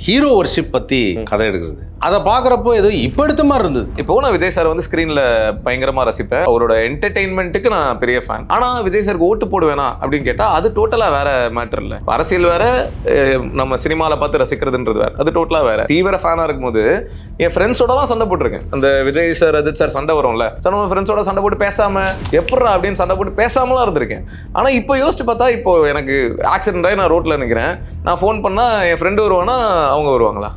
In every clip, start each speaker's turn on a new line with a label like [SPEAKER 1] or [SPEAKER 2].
[SPEAKER 1] Hero worship பற்றி கதை எடுக்கிறது. அதை பார்க்குறப்போ ஏதோ இப்போ எடுத்த மாதிரி இருந்தது.
[SPEAKER 2] இப்போ நான் விஜய் சார் வந்து ஸ்க்ரீனில் பயங்கரமாக ரசிப்பேன். அவரோட என்டர்டெயின்மெண்ட்டுக்கு நான் பெரிய ஃபேன். ஆனால் விஜய் சாருக்கு ஓட்டு போடுவேனா அப்படின்னு கேட்டால் அது டோட்டலாக வேற மேட்டர் இல்லை. அரசியல் வேற, நம்ம சினிமாவில் பார்த்து ரசிக்கிறதுன்றது வேற, அது டோட்டலாக வேற. தீவிர ஃபேனாக இருக்கும்போது என் ஃப்ரெண்ட்ஸோட தான் சண்டை போட்டிருக்கேன். அந்த விஜய் சார் அஜித் சார் சண்டை வரும்ல, நம்ம ஃப்ரெண்ட்ஸோட சண்டை போட்டு பேசாம எப்படா அப்படின்னு சண்டை போட்டு பேசாமலாம் இருந்திருக்கேன். ஆனால் இப்போ யோசிச்சு பார்த்தா இப்போ எனக்கு ஆக்சிடென்ட் ஆகி நான் ரோட்டில் நிற்கிறேன், நான் ஃபோன் பண்ணால் என் ஃப்ரெண்டு வருவானா அவங்க வருவாங்களா?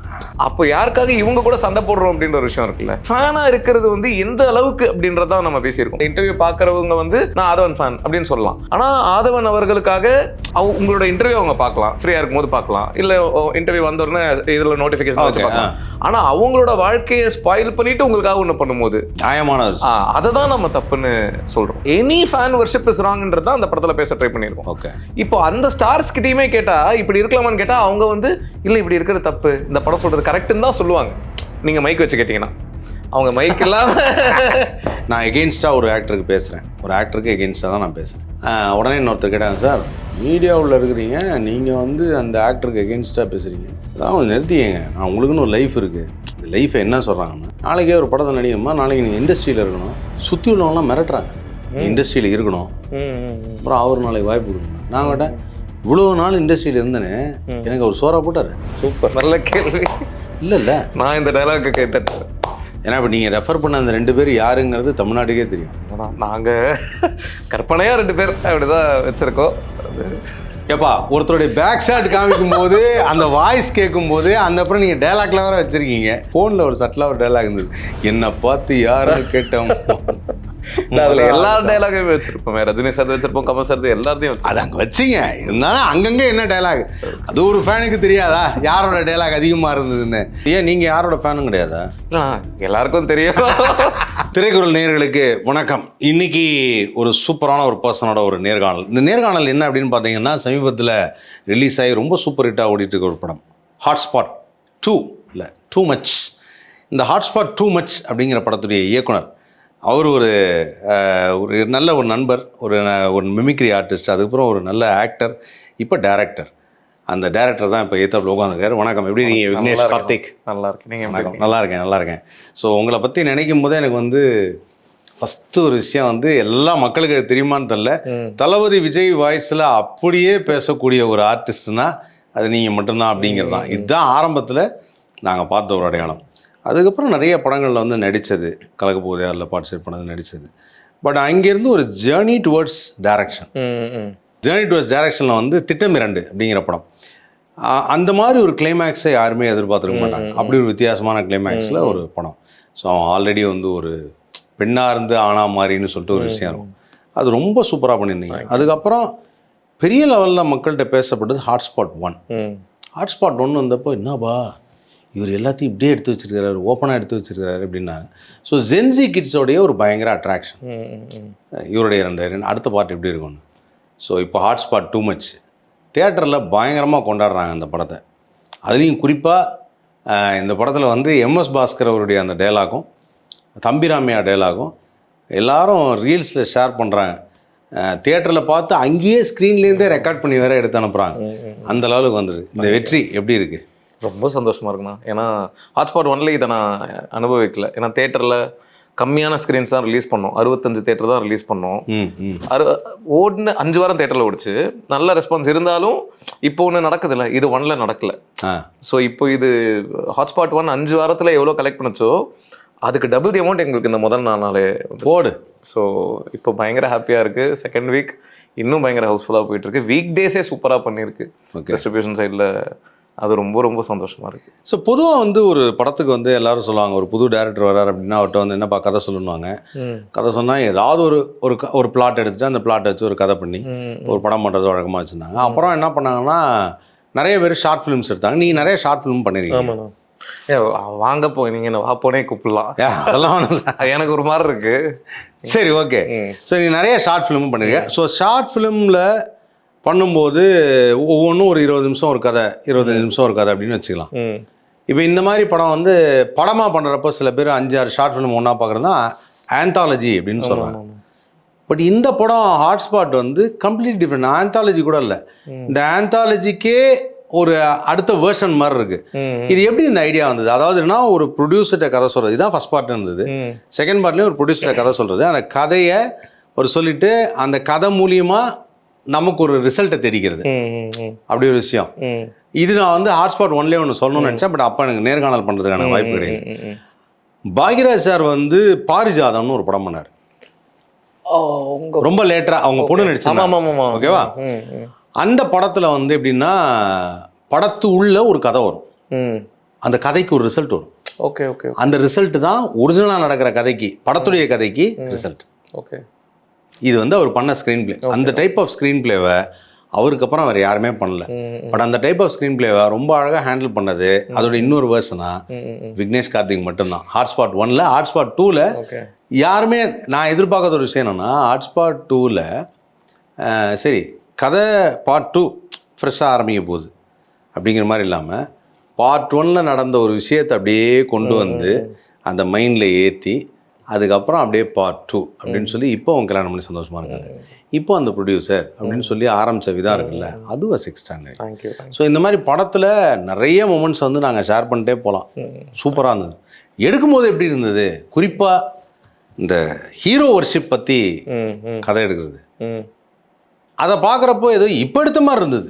[SPEAKER 2] அப்போ யாருக்காக இவங்க கூட சண்டை போடுறோம் அப்படின்ற ஒரு விஷயம் இருக்குல்ல. ஃபேனா இருக்கிறது வந்து எந்த அளவுக்கு அப்படின்றத நம்ம பேசியிருக்கோம். இன்டர்வியூ பார்க்கறவங்க வந்து நான் ஆதவன் ஃபேன் அப்படின்னு சொல்லலாம். ஆனால் ஆதவன் அவர்களுக்காக உங்களோட இன்டர்வியூ அவங்க பார்க்கலாம், ஃப்ரீயா இருக்கும்போது பார்க்கலாம், இல்ல இன்டர்வியூ வந்த உடனே இதுல நோட்டிபிகேஷன் வச்சு பார்க்கலாம். ஆனா அவங்களோட வாழ்க்கையை ஸ்பாயில் பண்ணிட்டு உங்களுக்காக ஒண்ணு பண்ணும்போது நியாயமான அதை தான் நம்ம தப்புன்னு சொல்றோம். எனி ஃபேன் வர்ஷிப் இஸ் ராங்ன்றது தான் அந்த படத்துல பேச ட்ரை பண்ணியிருக்கோம். ஓகே, இப்போ அந்த ஸ்டார்ஸ் கிட்டயுமே கேட்டா இப்படி இருக்கலாமான்னு கேட்டா அவங்க வந்து இல்ல இப்படி இருக்கிற தப்பு, இந்த படம் சொல்றது கரெக்ட்னு தான் சொல்லுவாங்க. நீங்க மைக் வச்சு கேட்டீங்கன்னா அவங்க மைக் இல்லாம
[SPEAKER 1] நான் எகெயின்ஸ்டாக ஒரு ஆக்டருக்கு பேசுகிறேன், ஒரு ஆக்டருக்கு எகெயின்ஸ்டாக தான் நான் பேசுகிறேன். உடனே இன்னொருத்தர் கேட்டாங்க, சார் மீடியாவில் இருக்கிறீங்க, நீங்கள் வந்து அந்த ஆக்டருக்கு எகெயின்ஸ்டாக பேசுகிறீங்க, அதான் கொஞ்சம் நிறுத்திங்க, நான் உங்களுக்குன்னு ஒரு லைஃப் இருக்குது. இந்த லைஃப்பை என்ன சொல்கிறாங்கன்னா, நாளைக்கே ஒரு படத்தை நடிகமா, நாளைக்கு நீங்கள் இண்டஸ்ட்ரியில் இருக்கணும், சுற்றி உள்ளவங்களாம் மிரட்டுறாங்க இண்டஸ்ட்ரியில் இருக்கணும், அப்புறம் அவர் நாளைக்கு வாய்ப்பு கொடுக்கணும். நான் கேட்டேன், இவ்வளோ நாள் இண்டஸ்ட்ரியில் இருந்தேனே, எனக்கு அவர் சோறா போட்டார்.
[SPEAKER 2] சூப்பர், நல்ல கேள்வி.
[SPEAKER 1] இல்லை
[SPEAKER 2] நான் இந்த டைலாக்கு கேட்டேன்.
[SPEAKER 1] ஏன்னா இப்போ நீங்கள் ரெஃபர் பண்ண அந்த 2 பேர் யாருங்கிறது தமிழ்நாட்டுக்கே தெரியும்.
[SPEAKER 2] நாங்கள் கற்பனையாக 2 பேர் அப்படிதான் வச்சுருக்கோம்.
[SPEAKER 1] ஏப்பா, ஒருத்தருடைய பேக் ஷாட் காமிக்கும் போது அந்த வாய்ஸ் கேட்கும் போது அந்த அப்புறம் நீங்கள் டைலாக்ல வேற வச்சுருக்கீங்க. ஃபோனில் ஒரு சட்டிலாக ஒரு டைலாக் இருந்தது, என்னை பார்த்து யாரும் கேட்டோம்.
[SPEAKER 2] எல்லா டைலாகையும் வச்சிருப்போம், ரஜினி சார் வச்சிருப்போம், கமல் சார் எல்லாத்தையும் வச்சு
[SPEAKER 1] அது அங்கே வச்சிங்க. இருந்தாலும் அங்கங்கே என்ன டைலாக் அது ஒரு ஃபேனுக்கு தெரியாதா யாரோட டைலாக் அதிகமாக இருந்ததுன்னு? ஏன் நீங்கள் யாரோட ஃபேனும் கிடையாதா?
[SPEAKER 2] எல்லாருக்கும் தெரியும்.
[SPEAKER 1] திரைக்குறள் நேயர்களுக்கு வணக்கம். இன்னைக்கு ஒரு சூப்பரான ஒரு பர்சனோட ஒரு நேர்காணல். இந்த நேர்காணல் என்ன அப்படின்னு பார்த்தீங்கன்னா, சமீபத்தில் ரிலீஸ் ஆகி ரொம்ப சூப்பர் ஹிட்டாக ஓடிட்டு இருக்க ஒரு படம் ஹாட்ஸ்பாட் 2 இல்லை டூ மச். இந்த ஹாட்ஸ்பாட் 2 மச் அப்படிங்கிற படத்துடைய இயக்குனர் அவர் ஒரு நல்ல ஒரு நண்பர், ஒரு மிமிக்ரி ஆர்டிஸ்ட், அதுக்கப்புறம் ஒரு நல்ல ஆக்டர், இப்போ டைரக்டர். அந்த டைரக்டர் தான் இப்போ ஏத்தாப்புல உட்காந்துருக்காரு. வணக்கம், எப்படி நீங்கள்? விக்னேஷ் கார்த்திக்.
[SPEAKER 2] நல்லா இருக்கு. நீங்கள்?
[SPEAKER 1] வணக்கம். நல்லா இருக்கேன். ஸோ உங்களை பற்றி நினைக்கும் போதே எனக்கு வந்து ஃபஸ்ட்டு ஒரு விஷயம் வந்து எல்லா மக்களுக்கு தெரியுமான்னு தெரில, தளபதி விஜய் வாய்ஸில் அப்படியே பேசக்கூடிய ஒரு ஆர்டிஸ்ட்னா அது நீங்கள் மட்டும்தான் அப்படிங்கிறது தான். இதுதான் ஆரம்பத்தில் நாங்கள் பார்த்த ஒரு அடையாளம். அதுக்கப்புறம் நிறைய படங்களில் வந்து நடித்தது, கலக்கப்போகுது யாரில் பார்ட்டிசிபேட் பண்ணது, நடித்தது. பட் அங்கேருந்து ஒரு journey towards direction. Journey towards டைரக்ஷனில் வந்து திட்டம் 2 அப்படிங்கிற படம், அந்த மாதிரி ஒரு கிளைமேக்ஸை யாருமே எதிர்பார்த்துருக்க மாட்டாங்க. அப்படி ஒரு வித்தியாசமான கிளைமேக்ஸில் ஒரு படம். ஸோ அவன் ஆல்ரெடி வந்து ஒரு பெண்ணாக இருந்து ஆனா மாதிரின்னு சொல்லிட்டு ஒரு விஷயம் இருக்கும். அது ரொம்ப சூப்பராக பண்ணியிருந்தீங்க. அதுக்கப்புறம் பெரிய லெவலில் மக்கள்கிட்ட பேசப்பட்டது ஹாட்ஸ்பாட் 1. ஹாட்ஸ்பாட் 1 வந்தப்போ என்னப்பா இவர் எல்லாத்தையும் இப்படியே எடுத்து வச்சிருக்கிறாரு, ஓப்பனாக எடுத்து வச்சிருக்கிறாரு அப்படின்னா. ஸோ ஜென்சி கிட்ஸோடைய ஒரு பயங்கர அட்ராக்ஷன் இவருடைய அடுத்த பார்ட் எப்படி இருக்கும்னு. ஸோ இப்போ ஹாட்ஸ்பாட் 2 மச் தியேட்டரில் பயங்கரமாக கொண்டாடுறாங்க அந்த படத்தை. அதுலேயும் குறிப்பாக இந்த படத்தில் வந்து MS பாஸ்கர் அவருடைய அந்த டைலாகும், தம்பிராமையா டைலாகும் எல்லாரும் ரீல்ஸில் ஷேர் பண்ணுறாங்க. தியேட்டரில் பார்த்து அங்கேயே ஸ்க்ரீன்லேருந்தே ரெக்கார்ட் பண்ணி வேற எடுத்து அனுப்புகிறாங்க. அந்த லெவலுக்கு வந்துடுது. இந்த வெற்றி எப்படி இருக்குது?
[SPEAKER 2] ரொம்ப சந்தோஷமாக இருக்குண்ணா. ஏன்னா ஹாட்ஸ்பாட் 1ல இதை நான் அனுபவிக்கல. ஏன்னா தேட்டரில் கம்மியான ஸ்க்ரீன்ஸ் தான் ரிலீஸ் பண்ணோம், 65 தேட்டர் தான் ரிலீஸ் பண்ணோம். ஓடுன்னு 5 வாரம் தேட்டரில் ஓடிச்சு, நல்ல ரெஸ்பான்ஸ் இருந்தாலும் இப்போ ஒன்று நடக்குதுல்ல, இது 1ல நடக்கல. ஸோ இப்போ இது ஹாட்ஸ்பாட் 1 5 வாரத்தில் எவ்வளோ கலெக்ட் பண்ணுச்சோ அதுக்கு டபுள் தி அமௌண்ட் எங்களுக்கு இந்த முதல் நாளே போடு. ஸோ இப்போ பயங்கர ஹாப்பியாக இருக்குது. செகண்ட் வீக் இன்னும் பயங்கர ஹவுஸ்ஃபுல்லாக போயிட்டுருக்கு. வீக் டேஸே சூப்பராக பண்ணியிருக்கு டிஸ்ட்ரிபியூஷன் சைடில். அது ரொம்ப ரொம்ப சந்தோஷமாக இருக்குது.
[SPEAKER 1] ஸோ பொதுவாக வந்து ஒரு படத்துக்கு வந்து எல்லாரும் சொல்லுவாங்க, ஒரு புது டேரக்டர் வர்றார் அப்படின்னா அவர்கிட்ட வந்து என்னப்பா கதை சொல்லுவாங்க. கதை சொன்னால் ஏதாவது ஒரு பிளாட் எடுத்துகிட்டு அந்த பிளாட்டை வச்சு ஒரு கதை பண்ணி ஒரு படம் பண்ணுறது வழக்கமாக வச்சுருந்தாங்க. அப்புறம் என்ன பண்ணாங்கன்னா நிறைய பேர் ஷார்ட் ஃபிலிம்ஸ் எடுத்தாங்க. நீங்கள் நிறைய ஷார்ட் ஃபிலிம் பண்ணிருக்கீங்க.
[SPEAKER 2] வாங்க போய் நீங்கள் என்ன வா போனே கூப்பிடலாம்,
[SPEAKER 1] அதெல்லாம்
[SPEAKER 2] எனக்கு ஒரு மாதிரி இருக்குது.
[SPEAKER 1] சரி, ஓகே. ஸோ நீங்கள் நிறைய ஷார்ட் ஃபிலிமும் பண்ணிருக்கீங்க. ஸோ ஷார்ட் ஃபிலிமில் பண்ணும்போது ஒவ்வொன்றும் ஒரு 20 நிமிஷம் ஒரு கதை, 25 நிமிஷம் ஒரு கதை அப்படின்னு வச்சுக்கலாம். இப்போ இந்த மாதிரி படம் வந்து படமாக பண்ணுறப்போ சில பேர் 5-6 ஷார்ட் ஃபிலிம் ஒன்றா பார்க்குறதுனா ஆந்தாலஜி அப்படின்னு சொல்கிறாங்க. பட் இந்த படம் ஹாட்ஸ்பாட் வந்து கம்ப்ளீட் டிஃப்ரெண்ட். ஆந்தாலஜி கூட இல்லை, இந்த ஆந்தாலஜிக்கே ஒரு அடுத்த வேர்ஷன் மாதிரி இருக்கு. இது எப்படி இந்த ஐடியா வந்தது? அதாவதுன்னா ஒரு ப்ரொடியூசர்கிட்ட கதை சொல்றது, இதுதான் ஃபர்ஸ்ட் பார்ட் இருந்தது. செகண்ட் பார்ட்லயும் ஒரு ப்ரொடியூசர்கிட்ட கதை சொல்றது, அந்த கதையை ஒரு சொல்லிட்டு அந்த கதை மூலியமா நமக்கு ஒரு ரிசல்ட்டை தெரிகிறது, அப்படி ஒரு விஷயம். இது நான் வந்து ஹாட்ஸ்பாட் ஒன்லேயே ஒன்று சொல்லணும்னு நினச்சேன், பட் அப்போ எனக்கு நேர்காணல் பண்ணுறதுக்கான வாய்ப்பு கிடையாது. பாக்யராஜ் சார் வந்து பாரிஜாதம்னு ஒரு படம் பண்ணார், ரொம்ப லேட்டரா அவங்க பொண்ணு நடிச்சாங்க, ஓகேவா? அந்த படத்துல வந்து எப்படின்னா படத்து உள்ள ஒரு கதை வரும், அந்த கதைக்கு ஒரு ரிசல்ட் வரும்.
[SPEAKER 2] Okay okay.
[SPEAKER 1] அந்த ரிசல்ட் தான் ஒரிஜினலா நடக்கிற கதைக்கு, படத்துடைய கதைக்கு ரிசல்ட்.
[SPEAKER 2] ஓகே. இது
[SPEAKER 1] வந்து அவர் பண்ண ஸ்கிரீன் பிளே. அந்த டைப் ஆஃப் ஸ்கிரீன் பிளேவை அவருக்கு அப்புறம் வேறு யாருமே பண்ணல. பட் அந்த டைப் ஆஃப் ஸ்க்ரீன் பிளேவை ரொம்ப அழகாக ஹேண்டில் பண்ணது அதோட இன்னொரு வேர்ஷனா விக்னேஷ் கார்த்திக் மட்டும்தான். ஹாட்ஸ்பாட் 1ல, ஹாட்ஸ்பாட் 2ல யாருமே நான் எதிர்பார்க்காத ஒரு விஷயம் என்னென்னா, ஹாட்ஸ்பாட் 2ல சரி கதை பார்ட் 2 ஃப்ரெஷ்ஷாக ஆரம்பிக்க போகுது அப்படிங்கிற மாதிரி இல்லாமல், பார்ட் 1ல நடந்த ஒரு விஷயத்தை அப்படியே கொண்டு வந்து அந்த மைண்டில் ஏற்றி அதுக்கப்புறம் அப்படியே பார்ட் 2 அப்படின்னு சொல்லி இப்போ அவங்க கல்யாணம் பண்ணி சந்தோஷமாக இருக்காங்க. இப்போ அந்த ப்ரொடியூசர் அப்படின்னு சொல்லி ஆரம்பித்த விதம் இருக்குல்ல, அது வாஸ் எக்ஸ்ட்ராடினரி. ஸோ இந்த மாதிரி படத்தில் நிறைய மூமெண்ட்ஸ் வந்து நாங்கள் ஷேர் பண்ணிட்டே போகலாம். சூப்பராக இருந்தது. எடுக்கும்போது எப்படி இருந்தது, குறிப்பாக இந்த ஹீரோ வர்ஷிப் பற்றி கதை எடுக்கிறது, அதை பார்க்குறப்போ ஏதோ இப்போ எடுத்த மாதிரி இருந்தது.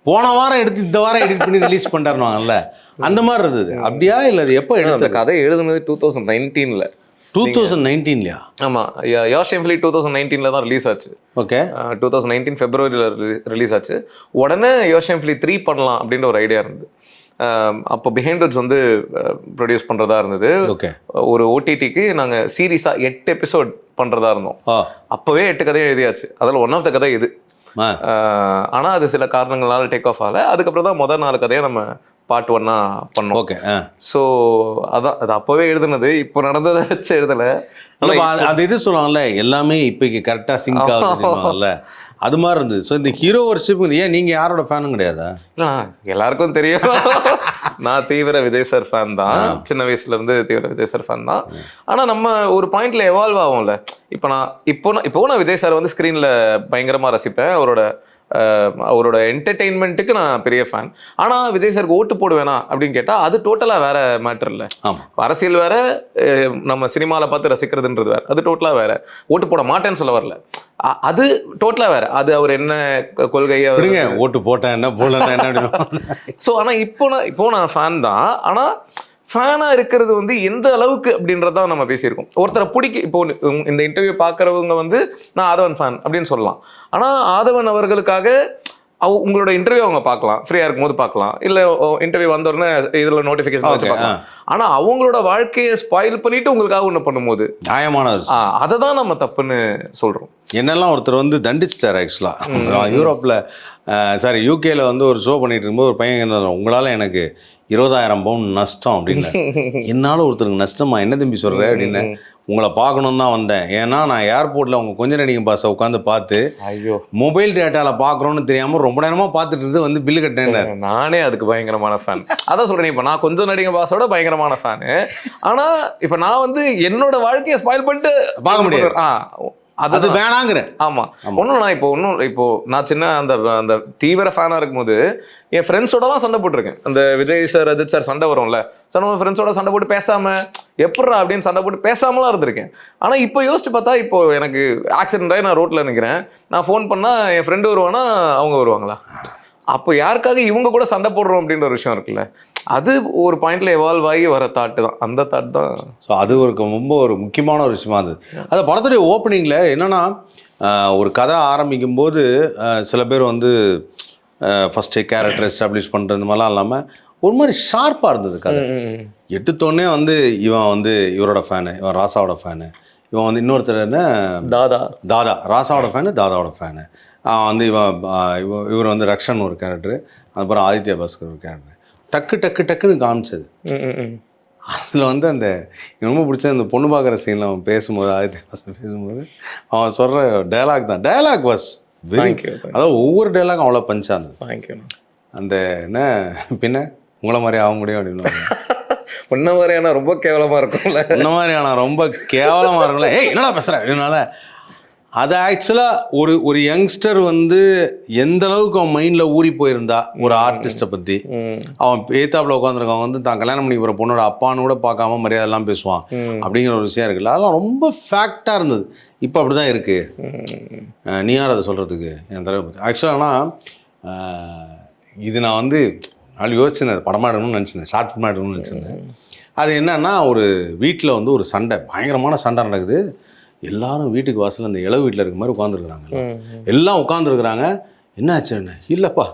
[SPEAKER 1] போன வாரம் எடுத்து இந்த வாரம் எடிட் பண்ணி ரிலீஸ் பண்ணுறாருவாங்கல்ல, அந்த மாதிரி இருந்தது. அப்படியா இல்லை அது எப்போ எடுத்த
[SPEAKER 2] கதை எழுதுனது 2019ல.
[SPEAKER 1] 2019லயா?
[SPEAKER 2] ஆமாம், யோஷேம்ஃபிலி 2019ல தான் ரிலீஸ் ஆச்சு.
[SPEAKER 1] ஓகே.
[SPEAKER 2] 2019 ஃபெப்ரவரியில் ரிலீஸ் ஆச்சு. உடனே யோஷேம்ஃபிலி 3 பண்ணலாம் அப்படின்ற ஒரு ஐடியா இருந்தது. அப்போ பிஹைண்ட் வுட்ஸ் வந்து ப்ரொடியூஸ் பண்ணுறதா இருந்தது.
[SPEAKER 1] ஓகே.
[SPEAKER 2] ஒரு ஓடிடிக்கு நாங்கள் சீரீஸாக 8 எபிசோட் பண்ணுறதா இருந்தோம். அப்போவே 8 கதையும் எழுதியாச்சு. அதில் ஒன் ஆஃப் த கதை இது. ஆனால் அது சில காரணங்களால் டேக் ஆஃப் ஆகலை. அதுக்கப்புறம் தான் முதல் 4 கதையை நம்ம பார்ட் 1 பண்ணோம்.
[SPEAKER 1] ஓகே.
[SPEAKER 2] ஸோ அதான் அது அப்போவே எழுதுனது, இப்போ நடந்ததை வச்சு எழுதலை.
[SPEAKER 1] அது இது சொல்லுவாங்கல்ல, எல்லாமே இப்போக்கு கரெக்டாக சிங்க் ஆகுதுல்ல, அது மாதிரி இருந்தது. ஸோ இந்த ஹீரோ வர்ஷிப் ஏன் நீங்கள் யாரோட ஃபேனும் கிடையாதா?
[SPEAKER 2] இல்லை, எல்லாருக்கும் தெரியும் நான் தீவிர விஜய் சார் ஃபேன் தான். சின்ன வயசுலேருந்து தீவிர விஜய் சார் ஃபேன் தான். ஆனால் நம்ம ஒரு பாயிண்ட்ல எவால்வ் ஆகும்ல. இப்போ நான் விஜய் சார் வந்து ஸ்க்ரீனில் பயங்கரமாக ரசிப்பேன். அவரோட என்டர்டெயின்மெண்ட்டுக்கு நான் பெரிய ஃபேன். ஆனால் விஜய் சாருக்கு ஓட்டு போடுவேனா அப்படின்னு கேட்டால் அது டோட்டலாக வேற மேட்டர் இல்லை. அரசியல் வேற, நம்ம சினிமாவில் பார்த்து ரசிக்கிறதுன்றது வேற, அது டோட்டலாக வேற. ஓட்டு போட மாட்டேன்னு சொல்ல வரல, அது டோட்டலாக வேற. அது அவர் என்ன கொள்கையை
[SPEAKER 1] ஓட்டு போட்டேன் என்ன போடலன்னா என்ன.
[SPEAKER 2] ஸோ ஆனால் இப்போ நான் ஃபேன் தான். ஆனால் ஃபேனாக இருக்கிறது வந்து எந்த அளவுக்கு அப்படின்றதான் நம்ம பேசியிருக்கோம். ஒருத்தரை இப்போ இந்த இன்டர்வியூ பார்க்குறவங்க வந்து நான் ஆதவன் ஃபேன் அப்படின்னு சொல்லலாம். ஆனால் ஆதவன் அவர்களுக்காக உங்களோட இன்டர்வியூ அவங்க பார்க்கலாம், ஃப்ரீயாக இருக்கும்போது பார்க்கலாம், இல்லை இன்டர்வியூ வந்தோடனே இதில் நோட்டிஃபிகேஷன் வச்சு பார்க்கலாம். ஆனால் அவங்களோட வாழ்க்கையை ஸ்பாயில் பண்ணிட்டு உங்களுக்காக ஒன்று பண்ணும்போது
[SPEAKER 1] நியாயமான
[SPEAKER 2] அதை தான் நம்ம தப்புன்னு சொல்கிறோம்.
[SPEAKER 1] என்னெல்லாம் ஒருத்தர் வந்து தண்டிச்சிட்டார் ஆக்சுவலாக. யூரோப்பில் சாரி யூகேல வந்து ஒரு ஷோ பண்ணிட்டு இருக்கும்போது ஒரு பையன் என்ன, உங்களால் எனக்கு 20,000 பவுண்ட் நஷ்டம் அப்படின்னு. என்னால் ஒருத்தருக்கு நஷ்டமா, என்ன தம்பி சொல்கிற அப்படின்னு. உங்களை பார்க்கணும் தான் வந்தேன், ஏன்னா நான் ஏர்போர்ட்டில் உங்கள் கொஞ்ச நேரம் பாஸை உட்காந்து பார்த்து
[SPEAKER 2] ஐயோ மொபைல்
[SPEAKER 1] டேட்டாவில் பார்க்குறோன்னு தெரியாமல் ரொம்ப நேரமாக பார்த்துட்டு இருந்து வந்து பில்லு கட்டேன்.
[SPEAKER 2] நானே அதுக்கு பயங்கரமான ஃபேன். அதான் சொல்கிறேன், இப்போ நான் கொஞ்சம் நடிகை பாஸோட பயங்கரமான ஃபேனு. ஆனால் இப்போ நான் வந்து என்னோட வாழ்க்கையை ஸ்பாயில் பண்ணிட்டு
[SPEAKER 1] பார்க்க முடியாது. அது வேணாங்கிற.
[SPEAKER 2] ஆமாம். இப்போ நான் சின்ன அந்த தீவிர ஃபேனாக இருக்கும்போது என் ஃப்ரெண்ட்ஸோடலாம் சண்டை போட்டிருக்கேன். அந்த விஜய் சார் அஜித் சார் சண்டை வரும்ல, ஃப்ரெண்ட்ஸோட சண்டை போட்டு பேசாமல் எப்பட்றா அப்படின்னு சண்டை போட்டு பேசாமலாம் இருந்திருக்கேன். ஆனால் இப்போ யோசிச்சு பார்த்தா, இப்போ எனக்கு ஆக்சிடென்ட் ஆகி நான் ரோட்டில் நிற்கிறேன், நான் ஃபோன் பண்ணால் என் ஃப்ரெண்டு வருவானா அவங்க வருவாங்களா? அப்போ யாருக்காக இவங்க கூட சண்டை போடுறோம் அப்படின்ற ஒரு விஷயம் இருக்குல்ல, அது ஒரு பாயிண்ட்ல எவால்வ் ஆகி வர தாட்டு தான், அந்த தாட் தான்.
[SPEAKER 1] ஸோ அது ரொம்ப ஒரு முக்கியமான ஒரு விஷயமா இருந்தது. அது படத்துடைய ஓப்பனிங்கில் என்னென்னா, ஒரு கதை ஆரம்பிக்கும் போது சில பேர் வந்து ஃபஸ்ட்டு கேரக்டர் எஸ்டாப்ளிஷ் பண்ணுறது மாதிரிலாம் இல்லாமல் ஒரு மாதிரி ஷார்ப்பாக இருந்தது கதை. எடுத்தோடனே வந்து இவன் வந்து இவரோட ஃபேனு, இவன் ராசாவோட ஃபேனு, இவன் வந்து இன்னொருத்தர் என்ன தாதா ராசாவோட ஃபேனு, தாதாவோட ஃபேனு வந்து இவர் வந்து ரக்ஷன் ஒரு கேரக்டரு, அதுக்கப்புறம் ஆதித்யா பாஸ்கர் ஒரு கேரக்டர். டக்குன்னு காமிச்சது. அதில் வந்து அந்த ரொம்ப பிடிச்ச அந்த பொண்ணு பார்க்குற சீனில் அவன் பேசும்போது, ஆதித்யா பாஸ்கர் பேசும்போது அவன் சொல்கிற டைலாக் தான், டைலாக் வாஸ் வெரி, அதாவது ஒவ்வொரு டைலாகும் அவ்வளோ பஞ்சாக இருந்தது. அந்த என்ன பின்ன உங்களை மாதிரி ஆக முடியும் அப்படின்னு.
[SPEAKER 2] உன்ன மாதிரியான ரொம்ப கேவலமாக இருக்கும்ல,
[SPEAKER 1] உன்ன மாதிரியான ரொம்ப கேவலமாக இருக்கும்ல, ஏய் என்னடா பேசுகிறேன் அப்படின்னால அது ஆக்சுவலாக ஒரு யங்ஸ்டர் வந்து எந்த அளவுக்கு அவன் மைண்டில் ஊறி போயிருந்தா ஒரு ஆர்டிஸ்ட்டை பற்றி, அவன் ஏத்தாப்புல உட்காந்துருக்கான் வந்து தான் கல்யாணம் பண்ணி போகிற பொண்ணோட அப்பான்னு கூட பார்க்காம மரியாதைலாம் பேசுவான் அப்படிங்கிற ஒரு விஷயம் இருக்குல்ல, அதெல்லாம் ரொம்ப ஃபேக்டாக இருந்தது. இப்போ அப்படி தான் இருக்குது. நீ யார் அதை சொல்கிறதுக்கு என் தலைவர் பற்றி? ஆக்சுவலாக இது நான் வந்து நாள் யோசிச்சிருந்தேன், படமாக எடுக்கணும்னு நினச்சிருந்தேன், ஷார்ட் ஃபிலிமாக எடுக்கணும்னு நினச்சிருந்தேன். அது என்னன்னா, ஒரு வீட்டில் வந்து ஒரு சண்டை, பயங்கரமான சண்டை நடக்குது. எல்லாரும் வீட்டுக்கு வாசல் அந்த இளவு வீட்டில் இருக்க மாதிரி உட்காந்துருக்குறாங்க. எல்லாம் உட்காந்துருக்குறாங்க. என்ன ஆச்சுன்னு, இல்லைப்பா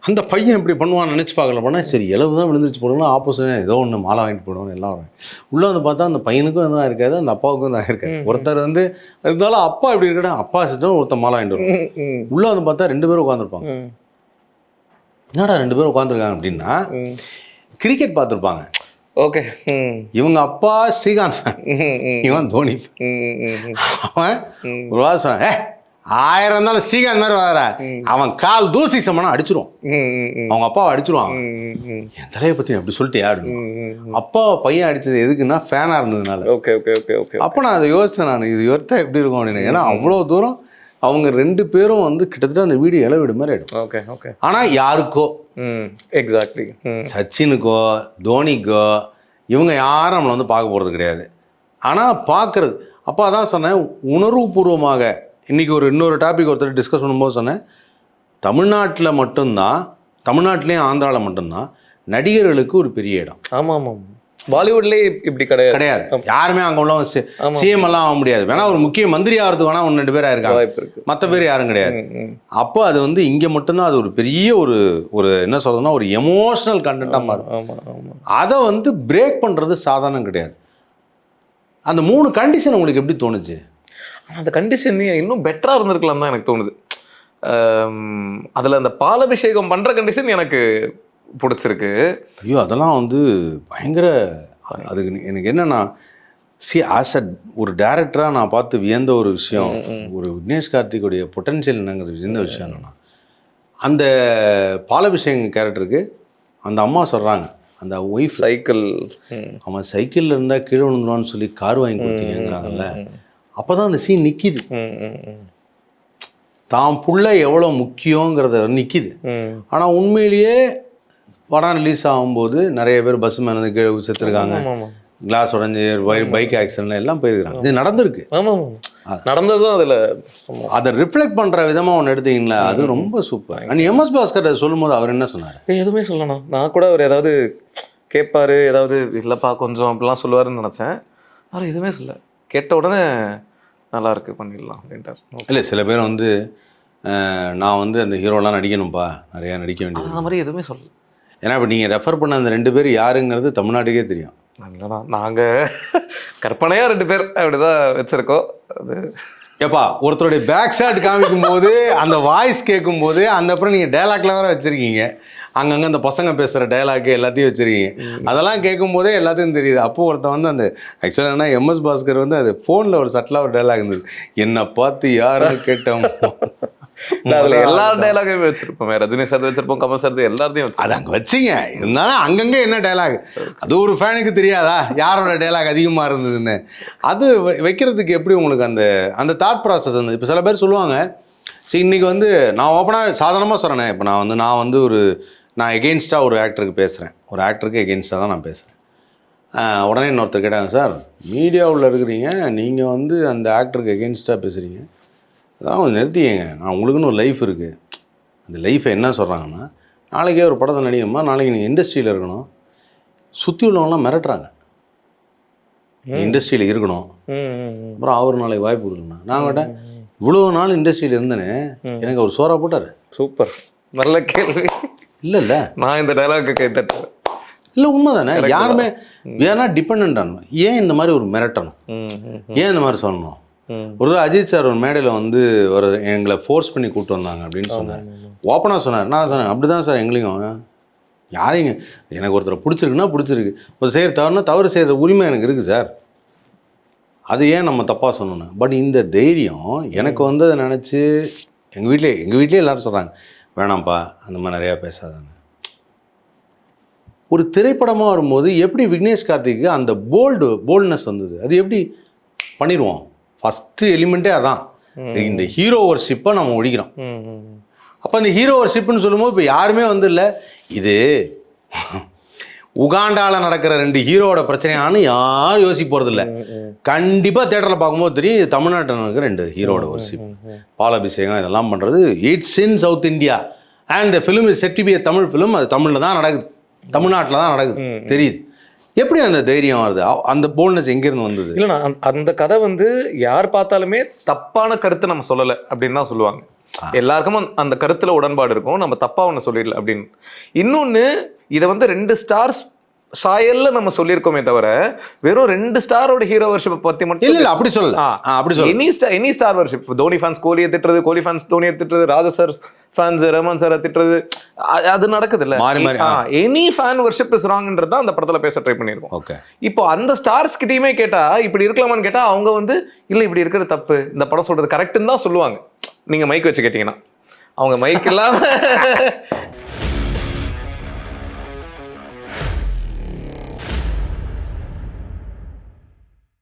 [SPEAKER 1] அந்த பையன் இப்படி பண்ணுவான்னு நினச்சி பார்க்கல. பண்ணால் சரி இளவு தான் விழுந்துச்சு போடணும், ஆப்போசிட் ஏதோ ஒன்று மாலை வாங்கிட்டு போடணும். எல்லாம் உள்ளே வந்து பார்த்தா அந்த பையனுக்கும் தான் இருக்காது, அந்த அப்பாவுக்கும் தான் இருக்காது. ஒருத்தர் வந்து இருந்தாலும் அப்பா இப்படி இருக்கா, அப்பா சிட்டும் ஒருத்தர் மாலை வாங்கிட்டு வரும். உள்ளே வந்து பார்த்தா 2 பேரும் உட்காந்துருப்பாங்க. என்னடா 2 பேரும் உட்காந்துருக்காங்க அப்படின்னா, கிரிக்கெட் பார்த்துருப்பாங்க.
[SPEAKER 3] ஓகே.
[SPEAKER 1] இவங்க அப்பா ஸ்ரீகாந்த், இவன் தோனி. அவன் ஒரு வாரம் சொன்னான், 1000 இருந்தாலும் ஸ்ரீகாந்த் மாதிரி வர, அவன் கால் தூசி சமனா அடிச்சிருவான், அவங்க அப்பாவை அடிச்சிருவாங்க. என் தலையை பத்தி அப்படி சொல்லிட்டு யாரு அப்பா பையன் அடிச்சது எதுக்குன்னா ஃபேனா இருந்ததுனால.
[SPEAKER 3] Okay okay okay okay.
[SPEAKER 1] அப்போ நான் அதை யோசிச்சேன், நான் இது ஒருத்தா எப்படி இருக்கும் அப்படின்னு. ஏன்னா அவ்வளோ தூரம் அவங்க 2 பேரும் வந்து கிட்டத்தட்ட அந்த வீடு இள வீடு மாதிரி ஆயிடும்.
[SPEAKER 3] Okay okay.
[SPEAKER 1] ஆனால் யாருக்கோ,
[SPEAKER 3] எக்ஸாக்ட்லி,
[SPEAKER 1] சச்சினுக்கோ தோனிக்கோ இவங்க யாரும் நம்மளை வந்து பார்க்க போகிறது கிடையாது. ஆனால் பார்க்குறது, அப்போ அதான் சொன்னேன், உணர்வுபூர்வமாக இன்றைக்கி இன்னொரு டாபிக் ஒருத்தர் டிஸ்கஸ் பண்ணும்போது சொன்னேன், தமிழ்நாட்டில் மட்டும்தான், தமிழ்நாட்டிலையும் ஆந்திராவில் மட்டும்தான் நடிகர்களுக்கு ஒரு பெரிய இடம்.
[SPEAKER 3] ஆமாம் ஆமாம். பாலிவுட்லேயே இப்படி கிடையாது. யாருமே
[SPEAKER 1] அங்கே உள்ள சிஎம் எல்லாம் ஆக முடியாது. வேணா ஒரு முக்கிய மந்திரி ஆகிறதுக்கு வேணா 1-2 பேர் ஆயிருக்காங்க, மற்ற பேர் யாரும் கிடையாது. அப்போ அது வந்து இங்கே மட்டும்தான் அது ஒரு பெரிய ஒரு என்ன சொல்றதுன்னா ஒரு எமோஷனல் கண்டென்ட்டாக மாறும். அதை வந்து பிரேக் பண்ணுறது சாதாரணம் கிடையாது. அந்த 3 கண்டிஷன் உங்களுக்கு எப்படி தோணுச்சு?
[SPEAKER 3] அந்த கண்டிஷன் இன்னும் பெட்டராக இருந்திருக்கலாம் தான் எனக்கு தோணுது. அதில் அந்த பாலாபிஷேகம் பண்ணுற கண்டிஷன் எனக்கு பிடிச்சிருக்கு.
[SPEAKER 1] ஐயோ அதெல்லாம் வந்து பயங்கர, அதுக்கு எனக்கு என்னன்னா, ஆஸ் அ ஒரு டைரக்டராக நான் பார்த்து வியந்த ஒரு விஷயம், ஒரு விக்னேஷ் கார்த்திக்குடைய பொட்டன்ஷியல் என்னங்கிறது வியந்த விஷயம் என்னன்னா, அந்த பாலாபிஷேகம் கேரக்டருக்கு அந்த அம்மா சொல்கிறாங்க, அந்த ஒய்ஃப்
[SPEAKER 3] சைக்கிள்,
[SPEAKER 1] அவன் சைக்கிளில் இருந்தால் கீழே விழுந்துருவான்னு சொல்லி கார் வாங்கி கொடுத்தீங்கிறாங்கல்ல, அப்போ தான் அந்த சீன் நிற்கிது. தான் புள்ள எவ்வளோ முக்கியங்கிறத நிற்கிது. ஆனால் உண்மையிலேயே படம் ரிலீஸ் ஆகும்போது நிறைய பேர் பஸ் மேலே கீழே செத்துருக்காங்க, கிளாஸ் உடஞ்சி, பைக் ஆக்சிடென்ட்ல எல்லாம் போயிருக்கிறாங்க. இது நடந்திருக்கு,
[SPEAKER 3] நடந்ததும் அதில்
[SPEAKER 1] அதை ரிஃப்ளெக்ட் பண்ணுற விதமாக ஒன்று எடுத்தீங்களா, அது ரொம்ப சூப்பர். அண்ட் எம்எஸ் பாஸ்கர் அதை சொல்லும்போது அவர் என்ன சொன்னார்?
[SPEAKER 3] எதுவுமே சொல்லணும். நான் கூட அவர் ஏதாவது கேட்பாரு, ஏதாவது இல்லைப்பா கொஞ்சம் அப்படிலாம் சொல்லுவாருன்னு நினச்சேன். அவர் எதுவுமே சொல்ல, கேட்ட உடனே நல்லா இருக்கு பண்ணிடலாம் அப்படின்ட்டார்.
[SPEAKER 1] இல்லை சில பேர் வந்து நான் வந்து அந்த ஹீரோலாம் நடிக்கணும்ப்பா, நிறையா நடிக்க வேண்டியது,
[SPEAKER 3] அந்த மாதிரி எதுவுமே சொல்லல.
[SPEAKER 1] ஏன்னா இப்போ நீங்கள் ரெஃபர் பண்ண அந்த 2 பேர் யாருங்கிறது தமிழ்நாட்டுக்கே தெரியும்.
[SPEAKER 3] இல்லைண்ணா, நாங்கள் கற்பனையாக 2 பேர் அப்படிதான் வச்சுருக்கோம். அது
[SPEAKER 1] ஏப்பா ஒருத்தருடைய பேக் ஷாட் காமிக்கும் போது அந்த வாய்ஸ் கேட்கும் போது அந்த அப்புறம் நீங்கள் டைலாக்ல வேறு வச்சுருக்கீங்க, அங்கங்கே அந்த பசங்க பேசுகிற டைலாக்கு எல்லாத்தையும் வச்சுருக்கீங்க, அதெல்லாம் கேட்கும் போதே எல்லாத்தையும் தெரியுது. அப்போது ஒருத்தன் வந்து அந்த ஆக்சுவலாக என்ன எம்எஸ் பாஸ்கர் வந்து அது ஃபோனில் ஒரு சட்டிலாக ஒரு டைலாக் இருந்தது, என்னை பார்த்து யாருன்னு கேட்டோம்,
[SPEAKER 3] அதில் எல்லா டைலாகையும் வச்சிருப்போம், ரஜினி சார் வச்சிருப்போம், கமல் சார் எல்லாத்தையும் வச்சு
[SPEAKER 1] அது அங்கே வச்சிங்க. இருந்தாலும் அங்கங்கே என்ன டைலாக் அது ஒரு ஃபேனுக்கு தெரியாதா யாரோட டைலாக் அதிகமாக இருந்ததுன்னு? அது வைக்கிறதுக்கு எப்படி உங்களுக்கு அந்த தாட் ப்ராசஸ் இருந்தது? இப்போ சில பேர் சொல்லுவாங்க, சரி இன்றைக்கி வந்து நான் ஓப்பனாக சாதாரணமாக சொல்கிறேன், இப்போ நான் வந்து நான் எகெயின்ஸ்டாக ஒரு ஆக்டருக்கு பேசுகிறேன், ஒரு ஆக்டருக்கு எகெயின்ஸ்டாக தான் நான் பேசுகிறேன். உடனே இன்னொருத்தர் கேட்டாங்க, சார் மீடியாவில் இருக்கிறீங்க, நீங்கள் வந்து அந்த ஆக்டருக்கு எகெயின்ஸ்டாக பேசுகிறீங்க, அதான் கொஞ்சம் நிறுத்திக்கங்க, நான் உங்களுக்குன்னு ஒரு லைஃப் இருக்குது. அந்த லைஃப்பை என்ன சொல்கிறாங்கன்னா, நாளைக்கே ஒரு படத்தை நடிக்கணுமா, நாளைக்கு நீங்கள் இண்டஸ்ட்ரியில் இருக்கணும், சுற்றி உள்ளவங்களாம் மிரட்டுறாங்க, இண்டஸ்ட்ரியில் இருக்கணும், அப்புறம் அவர் நாளைக்கு வாய்ப்பு கொடுக்கணும். நான் கேட்டேன், இவ்வளோ நாள் இண்டஸ்ட்ரியில் இருந்தேனே, எனக்கு அவர் சோறா போட்டார்.
[SPEAKER 3] சூப்பர், நல்ல கேள்வி.
[SPEAKER 1] இல்லை
[SPEAKER 3] நான் இந்த டைலாக்கு கை தட்டுறேன்.
[SPEAKER 1] இல்லை உண்மை தானே, யாருமே வேணா டிபெண்ட் ஆகணும். ஏன் இந்த மாதிரி ஒரு மிரட்டணும், ஏன் இந்த மாதிரி சொல்லணும்? ஒரு அஜித் சார் ஒரு மேடையில் வந்து எங்களை ஃபோர்ஸ் பண்ணி கூப்பிட்டு வந்தாங்க அப்படின்னு சொன்னார், ஓப்பனாக சொன்னார். நான் சொன்னேன், அப்படி தான் சார் எங்களையும் யாரையும், எனக்கு ஒருத்தரை பிடிச்சிருக்குன்னா பிடிச்சிருக்கு, ஒரு செய்கிற தவறுனா தவறு செய்கிற உரிமை எனக்கு இருக்குது சார், அது ஏன் நம்ம தப்பாக சொல்லணும்? பட் இந்த தைரியம் எனக்கு வந்து அதை நினச்சி எங்கள் வீட்டிலே எல்லோரும் சொல்கிறாங்க, வேணாம்ப்பா அந்த மாதிரி நிறையா பேசாதானே. ஒரு திரைப்படமாக வரும்போது எப்படி விக்னேஷ் கார்த்திக்கு அந்த போல்ட்னஸ் வந்தது? அது எப்படி பண்ணிடுவோம்? ஃபஸ்ட்டு எலிமெண்ட்டே அதான், இந்த ஹீரோ வர்ஷிப்பை நம்ம ஒழிக்கிறோம்.
[SPEAKER 3] ம், ம்.
[SPEAKER 1] அப்போ அந்த ஹீரோ வர்ஷிப்னு சொல்லும்போது இப்போ யாருமே வந்து இல்லை இது உகாண்டாவில் நடக்கிற 2 ஹீரோவோட பிரச்சனையானு யாரும் யோசிக்க போகிறது இல்லை. கண்டிப்பாக தேட்டரில் பார்க்கும்போது தெரியும் தமிழ்நாட்டில் நடக்கிற 2 ஹீரோட வர்ஷிப், பாலாபிஷேகம் இதெல்லாம் பண்ணுறது. It's in South India and the film is set to be a Tamil film. அது தமிழில் தான் நடக்குது, தமிழ்நாட்டில் தான் நடக்குது தெரியுது. எப்படி அந்த தைரியம் வருது, அந்த போல்ட்னஸ் எங்கேருந்து வந்தது?
[SPEAKER 3] இல்லைண்ணா அந்த கதை வந்து யார் பார்த்தாலுமே தப்பான கருத்தை நம்ம சொல்லலை அப்படின்னு தான் சொல்லுவாங்க. எல்லாருக்கும் அந்த கருத்துல உடன்பாடு இருக்கும், நம்ம தப்பா ஒன்று சொல்லிடல அப்படின்னு. இன்னொன்று இதை வந்து 2 ஸ்டார்ஸ் சாயல்ல நம்ம சொல்லியிருக்கோமே தவிர வெறும் 2 ஸ்டாரோட ஹீரோ வர்ஷிப்பை பத்தி மட்டும்
[SPEAKER 1] இல்ல அப்படி சொல்லல. அப்படி சொல்ல
[SPEAKER 3] any star worship. Dhoni fans கோலியை திட்டுறது, கோலி ஃபேன்ஸ் தோனியை திட்டுறது, ராஜா சார் ஃபேன்ஸ் ரஹ்மான் சாரை திட்டுறது, அது நடக்குது இல்ல.
[SPEAKER 1] மாறி மாறி
[SPEAKER 3] எனி ஃபேன் வர்ஷிப் இஸ் ராங்ன்றது தான் அந்த படத்துல பேச ட்ரை பண்ணியிருக்கோம்.
[SPEAKER 1] ஓகே.
[SPEAKER 3] இப்போ அந்த ஸ்டார்ஸ் கிட்டயுமே கேட்டா இப்படி இருக்கலாமான்னு கேட்டா அவங்க வந்து இல்ல இப்படி இருக்கிறது தப்பு, இந்த படம் சொல்றது கரெக்ட்னு தான் சொல்லுவாங்க. நீங்க மைக் வச்சு கேட்டீங்கன்னா அவங்க மைக் இல்லாம